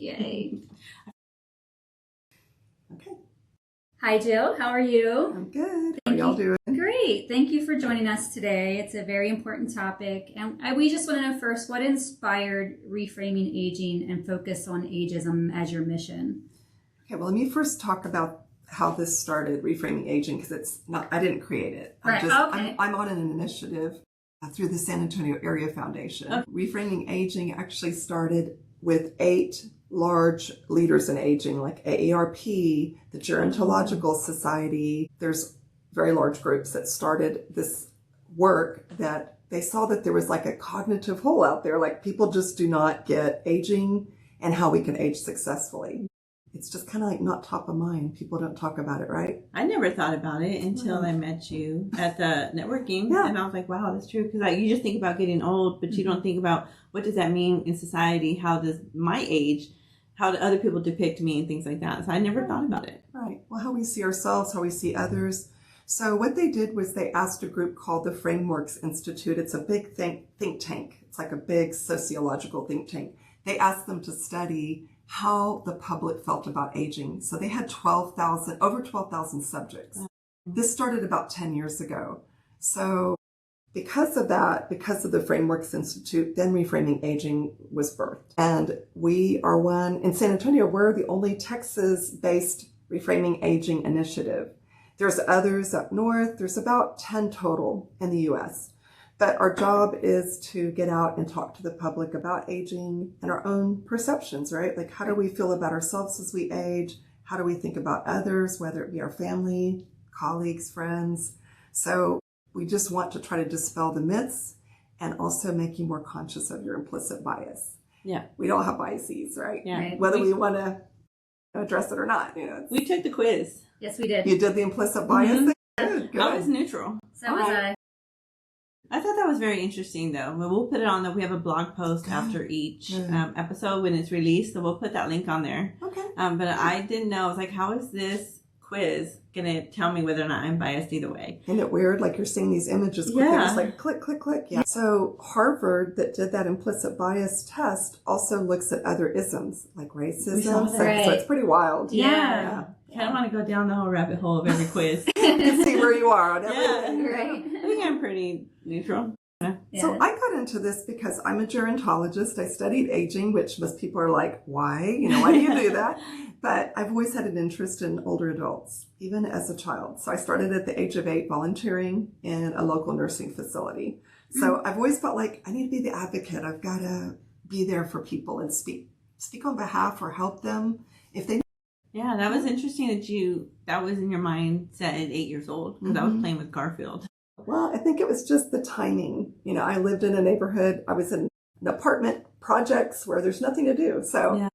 Yay. Okay. Hi, Jill. How are you? I'm good. How are y'all doing? Great. Thank you for joining us today. It's a very important topic. And we just want to know first, what inspired Reframing Aging and focus on ageism as your mission? Okay, well, let me first talk about how this started, Reframing Aging, because it's not, I didn't create it. I'm on an initiative through the San Antonio Area Foundation. Okay. Reframing Aging actually started with 8 large leaders in aging, like AARP, the Gerontological Society. There's very large groups that started this work that they saw that there was like a cognitive hole out there, like people just do not get aging and how we can age successfully. It's just kind of like not top of mind. People don't talk about it, right? I never thought about it until I met you at the networking. Yeah. And I was like, wow, that's true. Because you just think about getting old, but you don't think about what does that mean in society? How does my age, how do other people depict me and things like that? So I never thought about it. Right. Well, how we see ourselves, how we see others. So what they did was they asked a group called the Frameworks Institute. It's a big think tank. It's like a big sociological think tank. They asked them to study how the public felt about aging. So they had over 12,000 subjects. This started about 10 years ago. So because of that, because of the Frameworks Institute, then Reframing Aging was birthed. And we are one, in San Antonio, we're the only Texas-based Reframing Aging initiative. There's others up north. There's about 10 total in the U.S. But our job is to get out and talk to the public about aging and our own perceptions, right? Like, how do we feel about ourselves as we age? How do we think about others, whether it be our family, colleagues, friends? So we just want to try to dispel the myths and also make you more conscious of your implicit bias. Yeah. We don't have biases, right? Yeah. Right. Whether we want to address it or not. We took the quiz. Yes, we did. You did the implicit bias thing? Good. I was neutral. So was I. I thought that was very interesting, though. We'll put it on we have a blog post after each episode when it's released, so we'll put that link on there. Okay. But I didn't know. I was like, how is this quiz going to tell me whether or not I'm biased either way? Isn't it weird? Like you're seeing these images quick and it's like click, click, click. Yeah. So Harvard, that did that implicit bias test, also looks at other isms like racism. So it's pretty wild. Yeah. I don't want to go down the whole rabbit hole of every quiz. You see where you are on everything. Yeah, right. I think I'm pretty neutral. Yeah. So I got into this because I'm a gerontologist. I studied aging, which most people are like, why? Why do you do that? But I've always had an interest in older adults, even as a child. So I started at the age of 8 volunteering in a local nursing facility. So I've always felt like I need to be the advocate. I've got to be there for people and speak on behalf or help them if they. Yeah, that was interesting that was in your mindset at 8 years old, because I was playing with Garfield. Well, I think it was just the timing. I lived in a neighborhood. I was in an apartment projects where there's nothing to do. So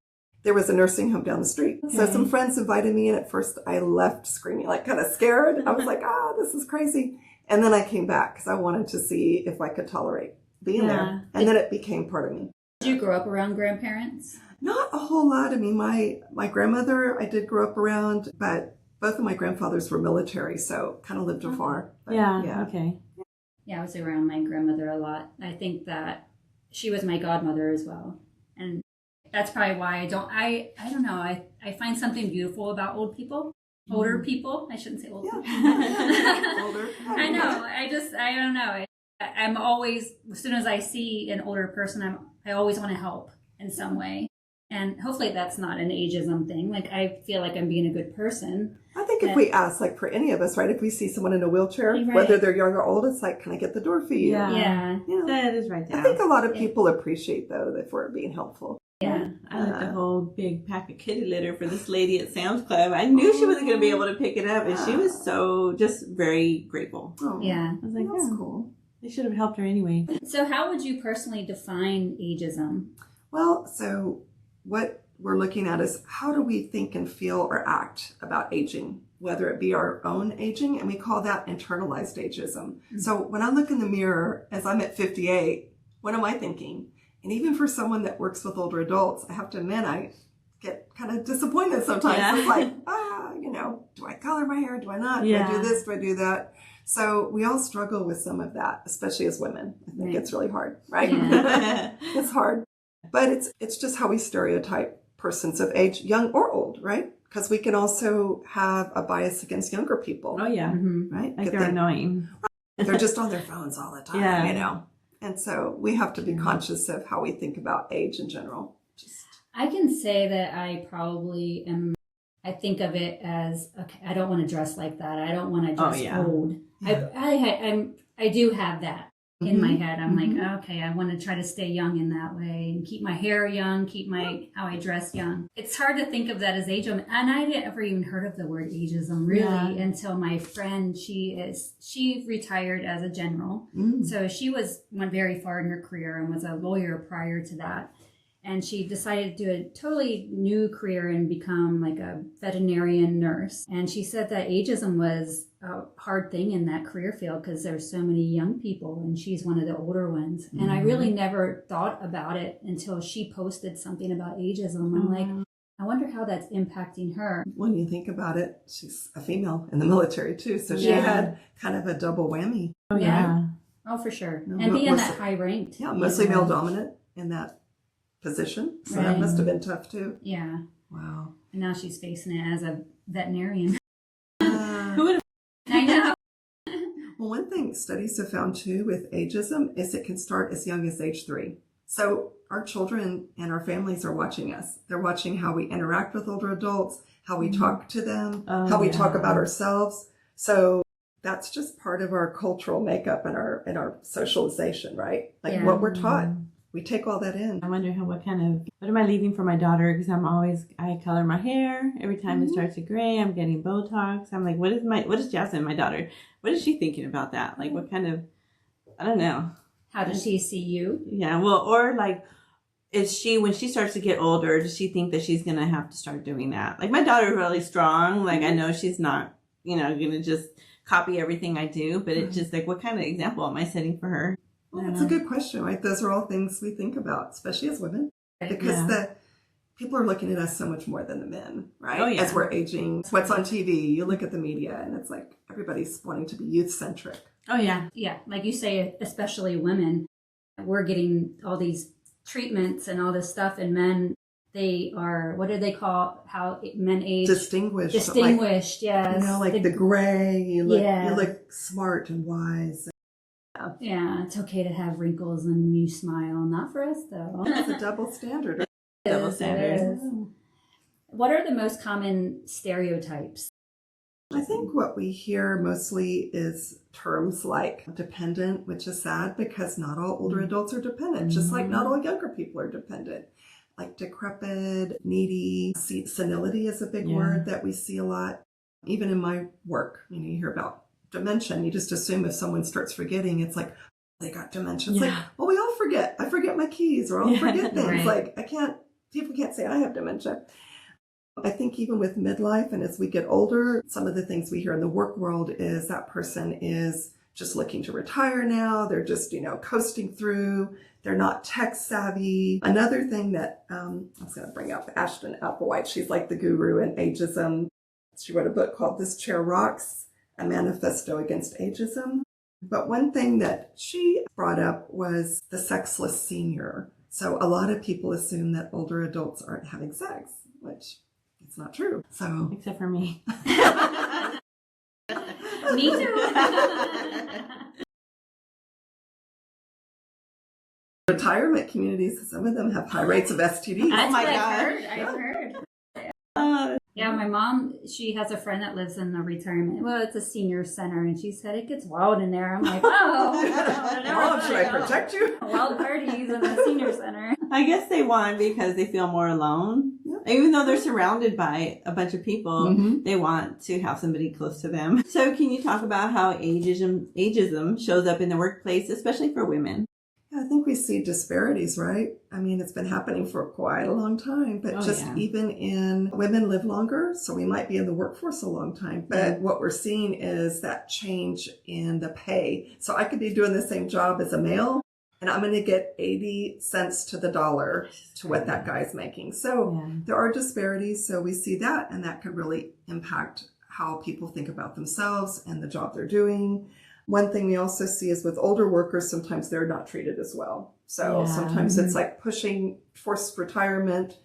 there was a nursing home down the street. Okay. So some friends invited me, and at first I left screaming, like kind of scared. I was like, this is crazy. And then I came back because I wanted to see if I could tolerate being there. And then it became part of me. Did you grow up around grandparents? Not a whole lot. I mean, my grandmother, I did grow up around, but both of my grandfathers were military, so kind of lived afar. But, okay. Yeah, I was around my grandmother a lot. I think that she was my godmother as well. And that's probably why I don't know, I find something beautiful about old people. Older people. I shouldn't say old people. Older. I know. I don't know. I'm always, as soon as I see an older person, I always want to help in some way. And hopefully that's not an ageism thing. Like, I feel like I'm being a good person. I think if we ask, like for any of us, right, if we see someone in a wheelchair, whether they're young or old, it's like, can I get the door for you? Yeah. That is right there. I think a lot of people appreciate, though, that we're being helpful. Yeah. I like the whole big pack of kitty litter for this lady at Sam's Club. I knew she wasn't going to be able to pick it up, and she was so just very grateful. Oh, yeah. I was like, that's cool. They should have helped her anyway. So how would you personally define ageism? Well, so what we're looking at is how do we think and feel or act about aging, whether it be our own aging, and we call that internalized ageism. So when I look in the mirror as I'm at 58, what am I thinking? And even for someone that works with older adults, I have to admit, I get kind of disappointed sometimes. Yeah. It's like, do I color my hair? Do I not? Do I do this? Do I do that? So we all struggle with some of that, especially as women. I think it's really hard, right? Yeah. It's hard. But it's just how we stereotype persons of age, young or old, right? Because we can also have a bias against younger people. Oh, yeah. Right? Like they're annoying. They're just on their phones all the time, Yeah. you know? And so we have to be conscious of how we think about age in general. I can say that I probably am, I think of it as, okay, I don't want to dress like that. I don't want to dress old. Yeah. I do have that in my head. I'm Mhm. like, okay, I want to try to stay young in that way and keep my hair young, keep how I dress young. It's hard to think of that as ageism. And I didn't ever even heard of the word ageism really until my friend, she retired as a general. So she went very far in her career and was a lawyer prior to that. And she decided to do a totally new career and become like a veterinarian nurse. And she said that ageism was a hard thing in that career field because there's so many young people and she's one of the older ones. And I really never thought about it until she posted something about ageism. I'm like, I wonder how that's impacting her. When you think about it, she's a female in the military too. So she had kind of a double whammy. Oh, yeah. Oh, for sure. No, And being that high ranked. Yeah, mostly male dominant in that position. So that must have been tough too. Yeah. Wow. And now she's facing it as a veterinarian. Who would have? I know. Well, one thing studies have found too with ageism is it can start as young as age 3. So our children and our families are watching us. They're watching how we interact with older adults, how we talk to them, how we talk about ourselves. So that's just part of our cultural makeup and our socialization, right? Like what we're taught. We take all that in. I wonder what am I leaving for my daughter? Because I color my hair. Every time it starts to gray, I'm getting Botox. I'm like, what is Jasmine, my daughter? What is she thinking about that? Like, what kind of, I don't know. How does she see you? Yeah, well, or like, when she starts to get older, does she think that she's going to have to start doing that? Like, my daughter's really strong. Like, I know she's not, going to just copy everything I do, but it's just like, what kind of example am I setting for her? Well, that's a good question, right? Those are all things we think about, especially as women, because the people are looking at us so much more than the men, right? Oh, yeah. As we're aging, what's on TV, you look at the media, and it's like everybody's wanting to be youth-centric. Oh, yeah. Yeah, like you say, especially women, we're getting all these treatments and all this stuff, and men, they are, what do they call how men age? Distinguished. Distinguished, yes. Like the gray, you look smart and wise. Yeah, it's okay to have wrinkles and you smile. Not for us, though. It's a double standard. Double standard. What are the most common stereotypes? I think what we hear mostly is terms like dependent, which is sad because not all older adults are dependent, just like not all younger people are dependent. Like decrepit, needy, senility is a big word that we see a lot. Even in my work, you hear about dementia, and you just assume if someone starts forgetting, it's like, they got dementia. It's like, well, we all forget. I forget my keys or I'll forget things. Like people can't say I have dementia. I think even with midlife and as we get older, some of the things we hear in the work world is that person is just looking to retire now. They're just, coasting through. They're not tech savvy. Another thing that I was going to bring up, Ashton Applewhite, she's like the guru in ageism. She wrote a book called This Chair Rocks, a manifesto against ageism. But one thing that she brought up was the sexless senior. So a lot of people assume that older adults aren't having sex, which it's not true. So except for me. Me too. Retirement communities, some of them have high rates of STDs. That's my what God. I've heard. Yeah, my mom, she has a friend that lives in the retirement. Well, it's a senior center, and she said it gets wild in there. I'm like, Mom, should I protect you? Wild parties in the senior center. I guess they want because they feel more alone. Even though they're surrounded by a bunch of people, they want to have somebody close to them. So can you talk about how ageism shows up in the workplace, especially for women? Yeah, I think we see disparities, right? I mean, it's been happening for quite a long time, but even in women live longer, so we might be in the workforce a long time. But what we're seeing is that change in the pay. So I could be doing the same job as a male, and I'm going to get 80 cents to the dollar to what that guy's making. So there are disparities. So we see that, and that could really impact how people think about themselves and the job they're doing. One thing we also see is with older workers, sometimes they're not treated as well. So sometimes it's like pushing forced retirement,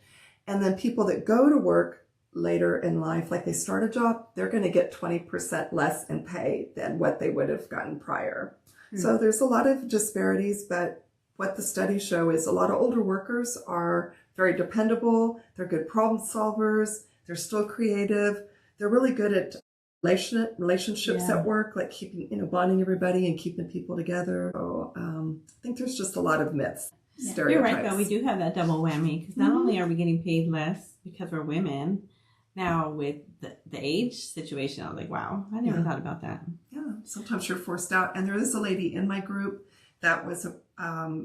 And then people that go to work later in life, like they start a job, they're going to get 20% less in pay than what they would have gotten prior. So there's a lot of disparities, but what the studies show is a lot of older workers are very dependable. They're good problem solvers. They're still creative. They're really good at relationships at work, like keeping, bonding everybody and keeping people together. So I think there's just a lot of myths, stereotypes. You're right, though. We do have that double whammy because not only are we getting paid less because we're women, now with the age situation, I was like, wow, I never thought about that. Yeah, sometimes you're forced out. And there is a lady in my group that was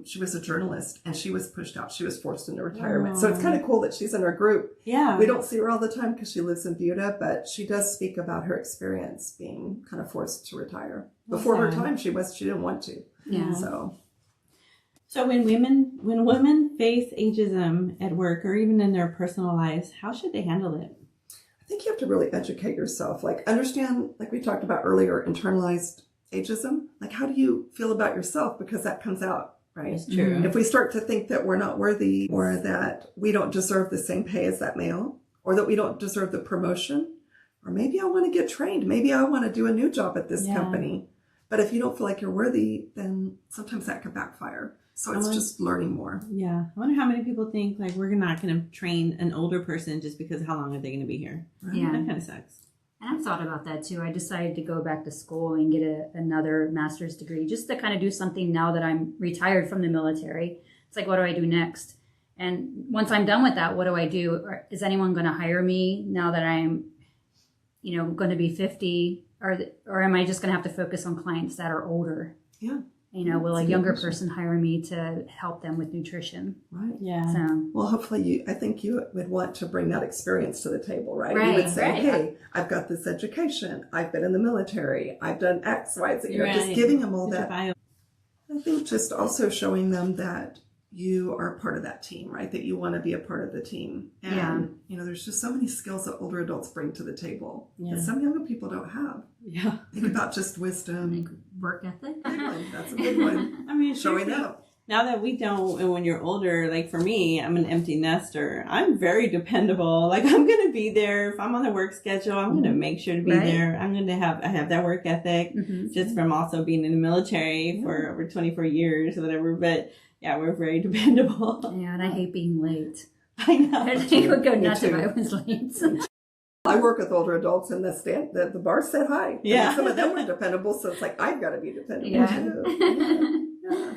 she was a journalist and she was pushed out. She was forced into retirement. So it's kind of cool that she's in our group. Yeah. We don't see her all the time because she lives in Buda, but she does speak about her experience being kind of forced to retire. Before her time, she didn't want to. Yeah. So when women face ageism at work or even in their personal lives, how should they handle it? I think you have to really educate yourself. Like understand, like we talked about earlier, internalized ageism. Like how do you feel about yourself? Because that comes out, right? It's true. If we start to think that we're not worthy or that we don't deserve the same pay as that male or that we don't deserve the promotion, or maybe I want to get trained. Maybe I want to do a new job at this company. But if you don't feel like you're worthy, then sometimes that could backfire. So it's just learning more. Yeah. I wonder how many people think like we're not going to train an older person just because how long are they going to be here? Right? Yeah. That kind of sucks. And I've thought about that too. I decided to go back to school and get another master's degree just to kind of do something now that I'm retired from the military. It's like, what do I do next? And once I'm done with that, what do I do? Or is anyone going to hire me now that I'm, going to be 50? Or am I just going to have to focus on clients that are older? Yeah. Will a younger person hire me to help them with nutrition? Right. Yeah. So, well, hopefully I think you would want to bring that experience to the table, right? Right, You would say, right. hey, I've got this education. I've been in the military. I've done X, Y, Z. Right. Just giving them all It's a that. bio. I think just also showing them that you are part of that team, right? That you want to be a part of the team. And, there's just so many skills that older adults bring to the table that some younger people don't have. Yeah. Think about just wisdom. like work ethic. Big one. That's a big one. I mean, Showing up. Now that we don't, and when you're older, like for me, I'm an empty nester. I'm very dependable. Like I'm going to be there. If I'm on the work schedule, I'm going to make sure to be there. I have that work ethic just from also being in the military for over 24 years or whatever. But yeah, we're very dependable. Yeah, and I hate being late. I know. I would go nuts if I was late. I work with older adults and the bar set high. Yeah. And some of them are dependable, so it's like, I've got to be dependable too. Yeah.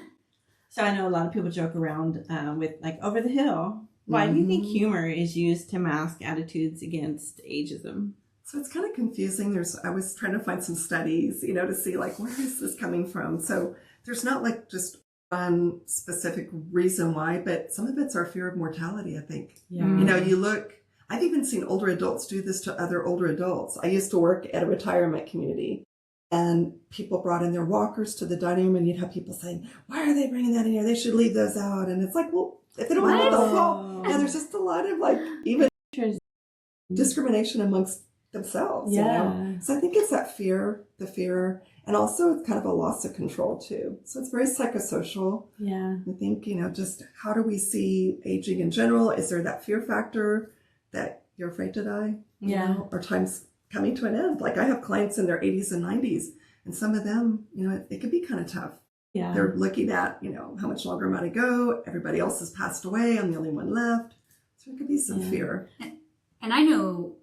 So I know a lot of people joke around with like over the hill. Why do you think humor is used to mask attitudes against ageism? So it's kind of confusing. I was trying to find some studies, to see like, where is this coming from? So there's not like just one specific reason why, but some of it's our fear of mortality, I think. Yeah. I've even seen older adults do this to other older adults. I used to work at a retirement community and people brought in their walkers to the dining room and you'd have people saying, why are they bringing that in here? They should leave those out. And it's like, well, if they don't have the fault. Yeah, there's just a lot of like even discrimination amongst themselves. Yeah. So I think it's that fear, and also it's kind of a loss of control too. So it's very psychosocial. Yeah. I think, just how do we see aging in general? Is there that fear factor that you're afraid to die? Or time's coming to an end? Like I have clients in their 80s and 90s, and some of them, it can be kind of tough. Yeah. They're looking at, how much longer am I to go? Everybody else has passed away. I'm the only one left. So it could be some fear. And I know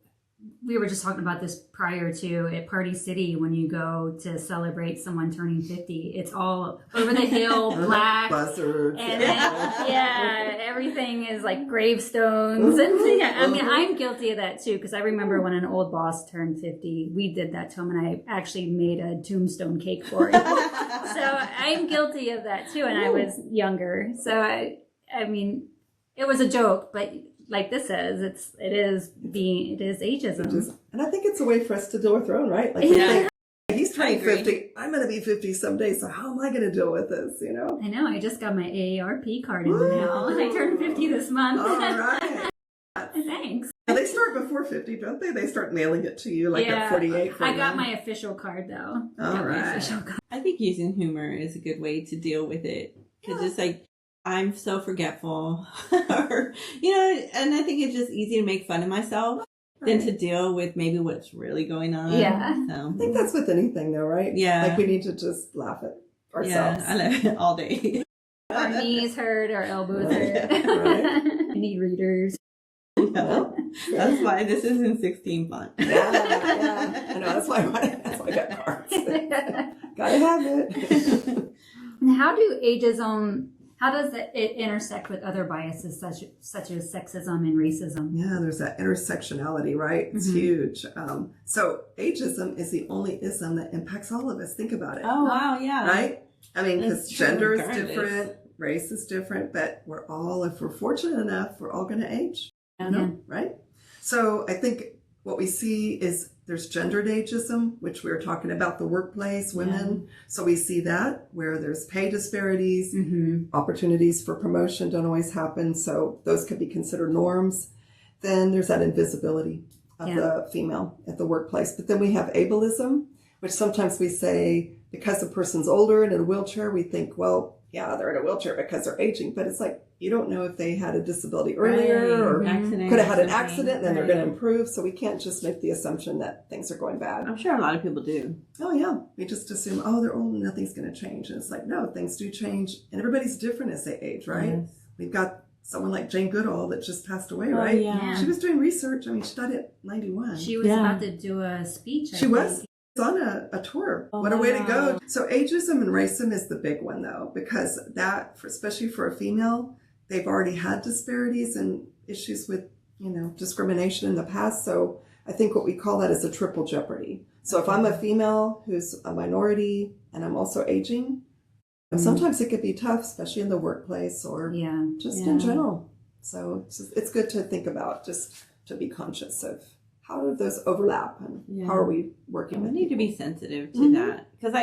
we were just talking about this prior to at Party City when you go to celebrate someone turning 50. It's all over the hill, black. Buzzards. And everything is like gravestones. And I'm guilty of that too, because I remember when an old boss turned 50, we did that to him and I actually made a tombstone cake for him. So I'm guilty of that too, and I was younger. So I mean, it was a joke, but like this says, it is ageism. And I think it's a way for us to deal with our own, right? Like we think, he's turning 50, I'm going to be 50 someday, so how am I going to deal with this, I know, I just got my AARP card in the mail. I turned 50 this month. All right. Thanks. They start before 50, don't they? They start mailing it to you at 48. I got my official card, though. All right. I think using humor is a good way to deal with it. Because it's like, I'm so forgetful. Or, and I think it's just easy to make fun of myself than to deal with maybe what's really going on. Yeah. So, I think that's with anything though, right? Yeah. Like we need to just laugh at ourselves. Yeah, I love it all day. Our knees hurt, our elbows hurt. Right. I need readers. Well, That's why this is in 16 font. yeah. I know, that's why I got cards. Gotta have it. And how does it intersect with other biases such as sexism and racism? Yeah, there's that intersectionality, right? It's huge. So ageism is the only ism that impacts all of us. Think about it. Oh, wow, yeah. Right? I mean, because That's true, gender is regardless. different, race is different, but we're all, if we're fortunate enough, we're all going to age. Yeah. Right? So I think what we see is there's gendered ageism, which we were talking about the workplace, women. Yeah. So we see that where there's pay disparities, Mm-hmm. opportunities for promotion don't always happen. So those could be considered norms. Then there's that invisibility of the female at the workplace. But then we have ableism, which sometimes we say because a person's older and in a wheelchair, we think, well, yeah, they're in a wheelchair because they're aging. But it's like, you don't know if they had a disability earlier or Accident could have had or an something. accident and then they're going to improve. So we can't just make the assumption that things are going bad. I'm sure a lot of people do. Oh, yeah. We just assume, oh, they're old and nothing's going to change. And it's like, no, things do change. And everybody's different as they age, right? Yes. We've got someone like Jane Goodall that just passed away, Oh, right? yeah. She was doing research. I mean, she died at 91. She was about to do a speech. She was on a tour. Oh, What a way to wow. go. So ageism and racism is the big one, though, because that, especially for a female, they've already had disparities and issues with, discrimination in the past. So I think what we call that is a triple jeopardy. So if I'm a female who's a minority and I'm also aging, sometimes it could be tough, especially in the workplace or just in general. So it's good to think about, just to be conscious of how do those overlap and how are we working with We need to people? be sensitive to that. Because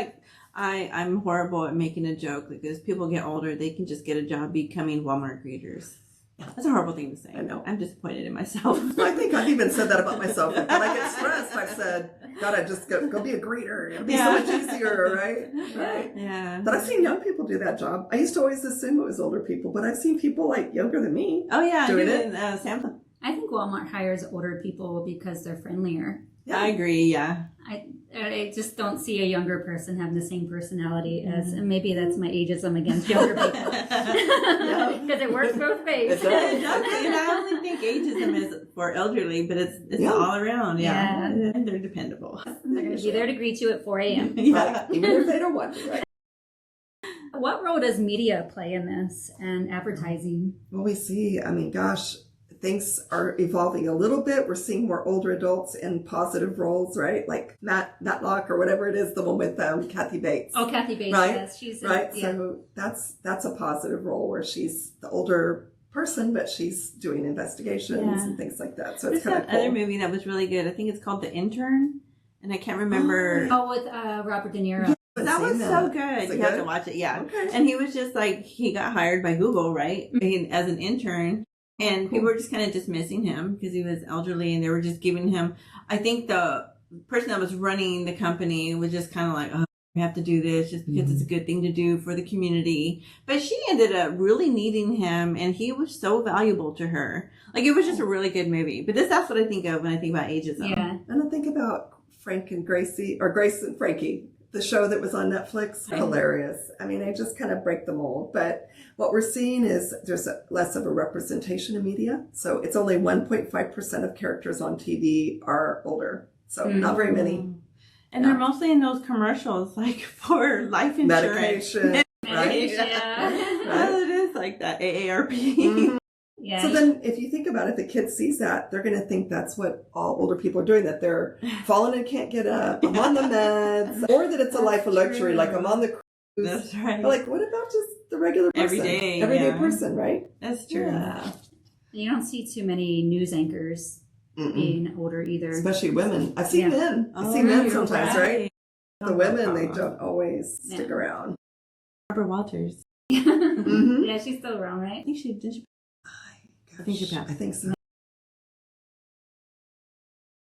I'm horrible at making a joke. Like, as people get older, they can just get a job becoming Walmart greeters. That's a horrible thing to say. I know. I'm disappointed in myself. I think I've even said that about myself. When I get stressed, I've said, God, I just go be a greeter. It'll be so much easier, right? Right? Yeah. But I've seen young people do that job. I used to always assume it was older people, but I've seen people like younger than me. Oh, yeah. Doing it. Sample. I think Walmart hires older people because they're friendlier. Yeah. I agree, yeah. I just don't see a younger person having the same personality as, and maybe that's my ageism against younger people. Because it works both ways. It does. And I only think ageism is for elderly, but it's all around, And they're dependable. They're going to be there to greet you at 4 a.m. Right. Even if they don't want to, right? What role does media play in this and advertising? Well, we see, gosh, things are evolving a little bit. We're seeing more older adults in positive roles, right? Like Matlock or whatever it is, the one with Kathy Bates. Oh, Kathy Bates, right? yes. She's right. So that's a positive role where she's the older person, but she's doing investigations and things like that. So it's kind of cool. Other movie that was really good. I think it's called The Intern, and I can't remember. Oh, with Robert De Niro. That was so good. You have to watch it, Okay. And he was just like, he got hired by Google, right? As an intern. And people were just kind of dismissing him because he was elderly, and they were just giving him, I think the person that was running the company was just kind of like, oh, we have to do this just because it's a good thing to do for the community. But she ended up really needing him, and he was so valuable to her. Like, it was just a really good movie. But that's what I think of when I think about ageism. Yeah. And I think about Frank and Gracie, or Grace and Frankie, the show that was on Netflix. Hilarious. They just kind of break the mold. But what we're seeing is there's less of a representation in media. So it's only 1.5% of characters on TV are older. So not very many. And they're mostly in those commercials, like for life insurance. Medication. Right? Yeah. Well, it is like that, AARP. Mm-hmm. Yeah. So then if you think about it, the kid sees that, they're going to think that's what all older people are doing, that they're falling and can't get up, I'm on the meds, or that it's a life of luxury, like I'm on the cruise. That's right. But like, what about just the regular person? Everyday person, right? That's true. Yeah. You don't see too many news anchors being older either. Especially women. I've seen men. I've seen men sometimes, right? The women, they don't always stick around. Barbara Walters. Yeah, she's still around, right? I think she did. I think she passed. I think so.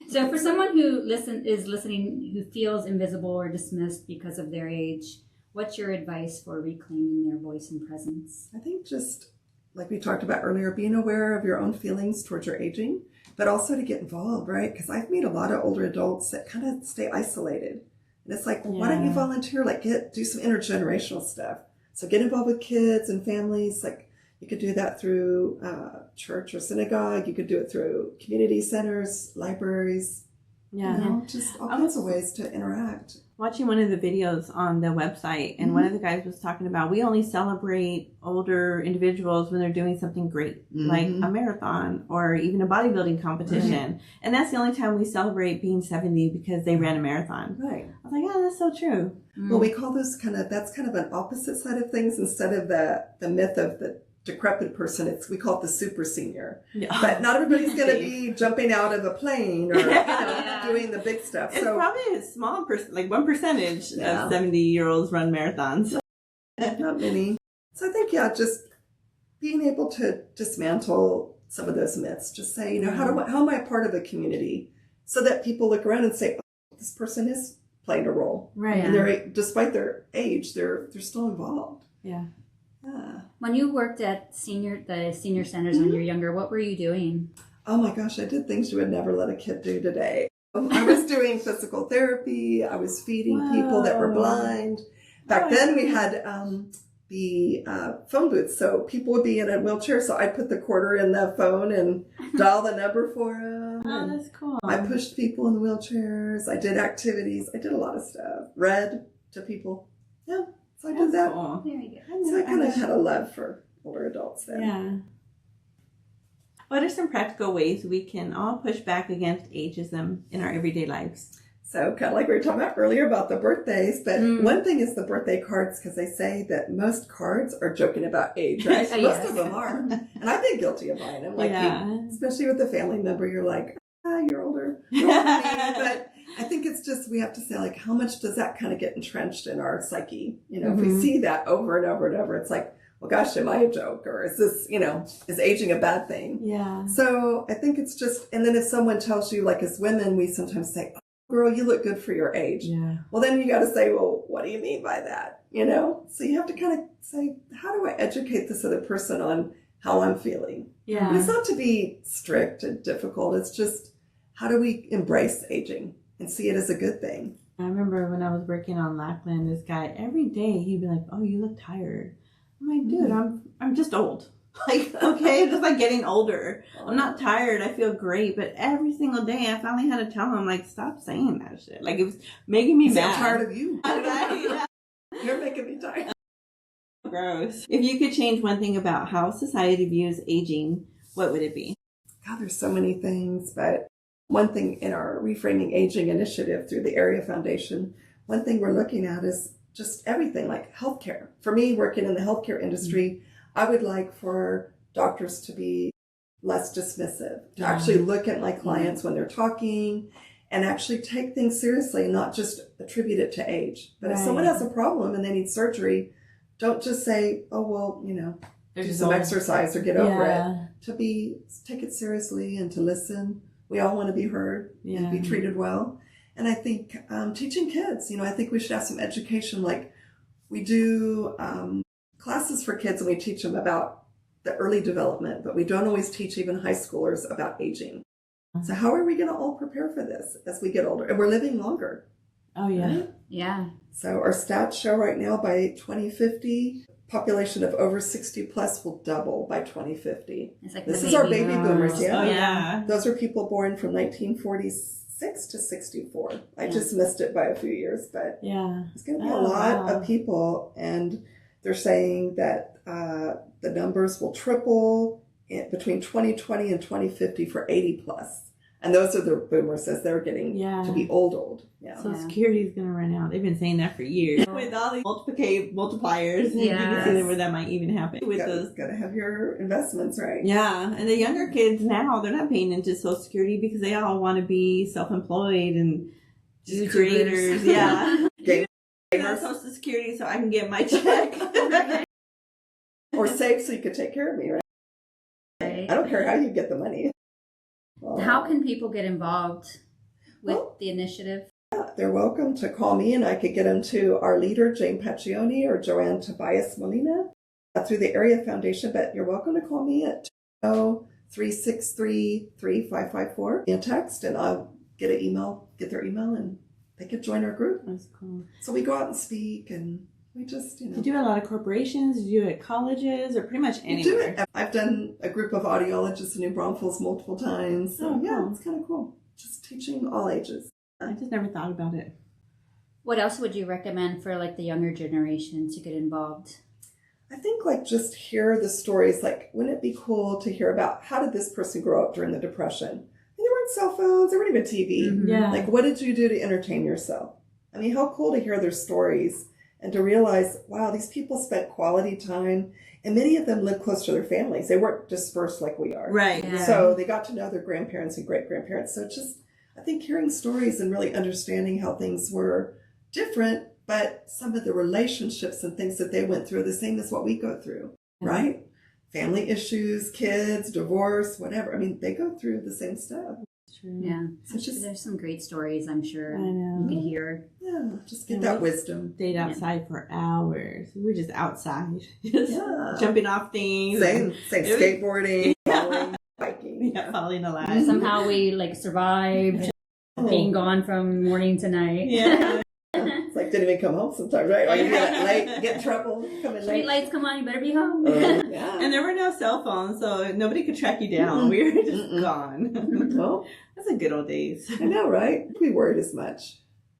So for someone who is listening, who feels invisible or dismissed because of their age, What's your advice for reclaiming their voice and presence? I think just like we talked about earlier, being aware of your own feelings towards your aging, but also to get involved, right? Because I've met a lot of older adults that kind of stay isolated. And it's like, well, why don't you volunteer? Like do some intergenerational stuff. So get involved with kids and families. Like you could do that through church or synagogue. You could do it through community centers, libraries. Yeah. You know, just all kinds of ways to interact. Watching one of the videos on the website, and one of the guys was talking about we only celebrate older individuals when they're doing something great, like a marathon or even a bodybuilding competition. And that's the only time we celebrate being 70 because they ran a marathon. Right. I was like, yeah, that's so true. Well, we call those that's kind of an opposite side of things. Instead of the myth of the decrepit person, we call it the super senior. Yeah. But not everybody's going to be jumping out of a plane or doing the big stuff. It's probably a small like 1% of 70-year-olds run marathons. Not many. So I think, just being able to dismantle some of those myths. Just say, how am I a part of a community? So that people look around and say, oh, this person is playing a role. Right. And despite their age, they're still involved. Yeah. When you worked at the senior centers when you were younger, what were you doing? Oh my gosh, I did things you would never let a kid do today. I was doing physical therapy. I was feeding people that were blind. Back then we had the phone booths, so people would be in a wheelchair, so I'd put the quarter in the phone and dial the number for them. Oh, that's cool. I pushed people in the wheelchairs. I did activities. I did a lot of stuff. Read to people. Yeah. So I did that. Cool. Very good. So I kind of had a love for older adults then. Yeah. What are some practical ways we can all push back against ageism in our everyday lives? So kind of like we were talking about earlier about the birthdays, but one thing is the birthday cards, because they say that most cards are joking about age, right? Most of them are. And I've been guilty of buying them. Like especially with a family member, you're like, you're older. You're older than me. But I think it's just, we have to say, like, how much does that kind of get entrenched in our psyche? If we see that over and over and over, it's like, well, gosh, am I a joke? Or is this, is aging a bad thing? Yeah. So I think it's just, and then if someone tells you, like as women, we sometimes say, oh, girl, you look good for your age. Yeah. Well, then you got to say, well, what do you mean by that? So you have to kind of say, how do I educate this other person on how I'm feeling? Yeah. And it's not to be strict and difficult. It's just, how do we embrace aging and see it as a good thing? I remember when I was working on Lackland, this guy, every day he'd be like, oh, you look tired. I'm like, dude, I'm just old. Like, okay, just like getting older. I'm not tired. I feel great. But every single day I finally had to tell him, like, stop saying that shit. Like, it was making me mad. I'm tired of you. You're making me tired. Gross. If you could change one thing about how society views aging, what would it be? God, there's so many things. But one thing in our Reframing Aging initiative through the Area Foundation, one thing we're looking at is just everything, like healthcare. For me, working in the healthcare industry, I would like for doctors to be less dismissive, to actually look at my clients when they're talking and actually take things seriously and not just attribute it to age. But if someone has a problem and they need surgery, don't just say, oh, well, do some exercise or get over it. Take it seriously and to listen. We all want to be heard and be treated well. And I think teaching kids, I think we should have some education. Like we do classes for kids and we teach them about the early development, but we don't always teach even high schoolers about aging. So how are we going to all prepare for this as we get older? And we're living longer. Oh, yeah. Right? Yeah. So our stats show right now by 2050, population of over 60 plus will double by 2050. It's like this is our baby boomers. Oh, yeah. Those are people born from 1946 to 64. I just missed it by a few years, but it's going to be a lot of people. And they're saying that the numbers will triple between 2020 and 2050 for 80 plus. And those are the boomers as they're getting to be old. Yeah. So security is going to run out. They've been saying that for years. With all these multipliers, you can see where that might even happen. With those, got to have your investments right. Yeah, and the younger kids now, they're not paying into Social Security because they all want to be self-employed and just creators. Yeah. Social Security so I can get my check. Or save so you could take care of me, right? I don't care how you get the money. How can people get involved with the initiative? They're welcome to call me, and I could get them to our leader, Jane Paccioni, or Joanne Tobias Molina through the Area Foundation. But you're welcome to call me at 363-3554 in text, and I'll get their email, and they could join our group. That's cool. So we go out and speak, and we just, You do a lot of corporations? You do it at colleges or pretty much anywhere? I've done a group of audiologists in New Braunfels multiple times. So cool. It's kind of cool. Just teaching all ages. I just never thought about it. What else would you recommend for like the younger generation to get involved? I think like just hear the stories. Like, wouldn't it be cool to hear about how did this person grow up during the Depression? I mean, there weren't cell phones, there weren't even TV. Mm-hmm. Yeah. Like, what did you do to entertain yourself? I mean, how cool to hear their stories and to realize, wow, these people spent quality time, and many of them lived close to their families. They weren't dispersed like we are. Right. Yeah. So they got to know their grandparents and great-grandparents. So just, I think hearing stories and really understanding how things were different, but some of the relationships and things that they went through are the same as what we go through, right? Family issues, kids, divorce, whatever. I mean, they go through the same stuff. True. Yeah. So just, There's some great stories, I'm sure. I know. You can hear. yeah, just get that wisdom. Stayed outside for hours. We were just outside, just Yeah. jumping off things. Same skateboarding, Yeah. falling, biking. Yeah, falling alive. Somehow we like survived being gone from morning to night. Yeah. It's like didn't even come home sometimes, right? Or you get late, get in trouble, come in Street late. lights come on, you better be home. Yeah. And there were no cell phones, so nobody could track you down. We were just gone. Well, That's the good old days. I know, right? We worried as much.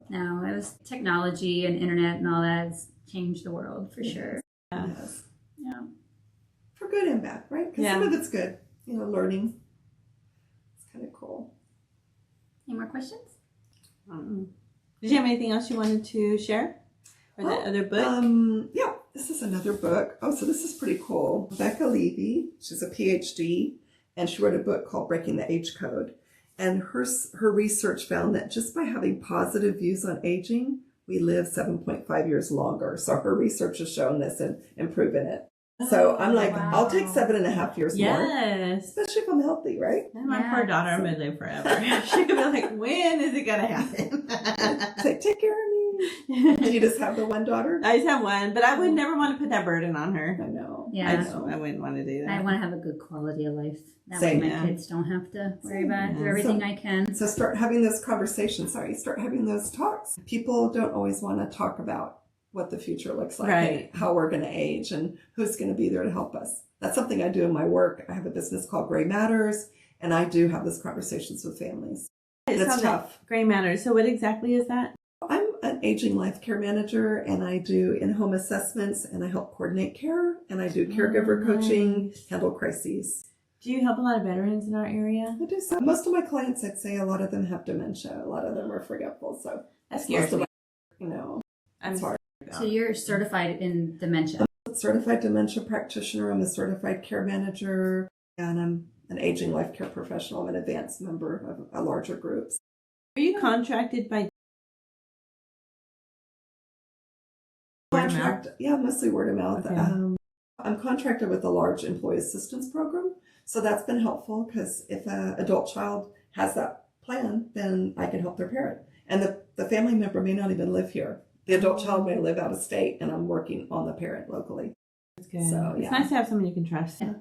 No, it was technology and internet and all that has changed the world for sure. Yeah. Yes. Yeah. For good and bad, right? Because Yeah. some of it's good. Learning. It's kind of cool. Any more questions? Did you have anything else you wanted to share? Or that other book? Yeah, this is another book. Oh, so this is pretty cool. Becca Levy, she's a PhD, and she wrote a book called Breaking the Age Code. And her research found that just by having positive views on aging, we live 7.5 years longer. So her research has shown this and proven it. So I'm like, wow. I'll take 7.5 years more. Yes. Especially if I'm healthy, right? And my poor daughter, I'm going to live forever. She could be like, when is it going to happen? Say, take care of me. And you just have the one daughter? I just have one, but I would never want to put that burden on her. I know. Yeah. I wouldn't want to do that. I want to have a good quality of life. That Same. way my Yeah. kids don't have to worry Same. about it. Do Yeah. everything I can. So start having those conversations. Start having those talks. People don't always want to talk about what the future looks like, Right. and how we're going to age, and who's going to be there to help us. That's something I do in my work. I have a business called Gray Matters, and I do have those conversations with families. And it's tough. Gray Matters. So what exactly is that? I'm an aging life care manager, and I do in-home assessments, and I help coordinate care, and I do caregiver coaching, handle crises. Do you help a lot of veterans in our area? I do so. Most of my clients, I'd say a lot of them have dementia. A lot of them are forgetful. So That scares most me. of my, I'm it's hard. So you're certified in dementia. I'm a certified dementia practitioner. I'm a certified care manager, and I'm an aging life care professional. I'm an advanced member of a larger group. Are you contracted by Yeah, mostly word of mouth. Okay. I'm contracted with a large employee assistance program, so that's been helpful because if an adult child has that plan, then I can help their parent. And the family member may not even live here. The adult child may live out of state, and I'm working on the parent locally. That's good. So, It's yeah. nice to have someone you can trust. Yeah.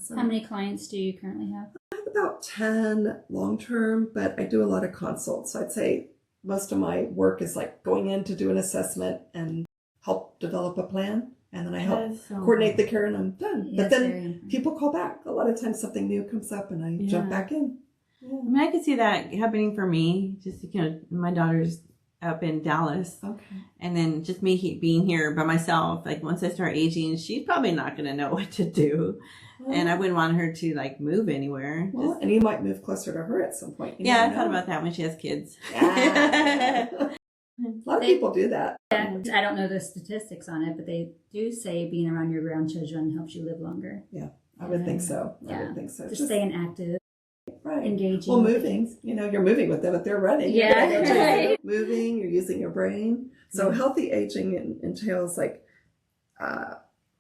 So How many clients do you currently have? I have about 10 long-term, but I do a lot of consults. So I'd say most of my work is like going in to do an assessment and help develop a plan. And then I help That is so coordinate the good. care, and I'm done. Yeah, But that's then very- people call back. A lot of times something new comes up, and I jump Yeah. back in. Yeah. I mean, I could see that happening for me. Just, my daughter's up in Dallas. Okay. And then just me being here by myself, like once I start aging, she's probably not going to know what to do. And I wouldn't want her to like move anywhere. Well, and you might move closer to her at some point. You Yeah, I never thought know. about that when she has kids. Yeah. A lot of people do that. Yeah, I don't know the statistics on it, but they do say being around your grandchildren helps you live longer. I would think so. I Yeah. would think so. Just staying active, right. engaging. Well, moving, you're moving with them if they're running. You're Yeah, gonna go chase them. right. Moving, you're using your brain. So healthy aging entails like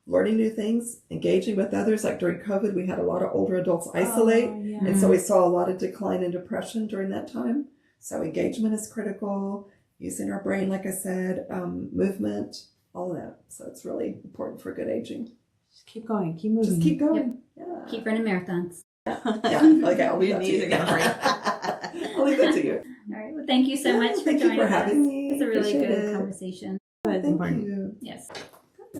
learning new things, engaging with others. Like during COVID, we had a lot of older adults isolate. Oh, yeah. And so we saw a lot of decline in depression during that time. So engagement is critical, using our brain, like I said, movement, all of that. So it's really important for good aging. Just keep going, keep moving. Just keep going. Yeah. Keep running marathons. Yeah. Okay, I'll leave that to you. I'll leave that to you. All right. Well, thank you so much for Thank joining you for having us. me. It's a really Appreciate good it. conversation. That's Thank important. you. Yes.